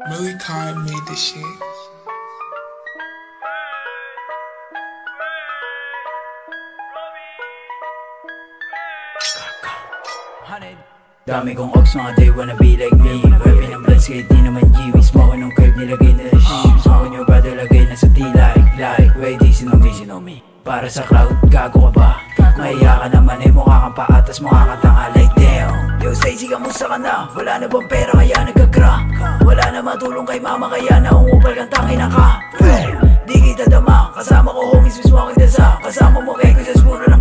Millie Kai made this shit. Dami kong ops, mga they wanna be like me. Weapon ng blood skate, di naman G-Wing. Smoke ng curve, nilagay na the sheep. Smoke your brother, lagay na sa like wait, DC know me. Para sa crowd, gago ka ba? Mahiya ka naman eh, mukha kang paatas, mukha kang tanga like damn. Yo Stacy, kamusta ka na? Wala na bang pera kaya nagka-crack? Wala na matulong kay mama kaya naungupal kang tangina ka. Di kita dama, kasama ko homies, mismo aking dasa. Kasama mo kay ko sa spuro na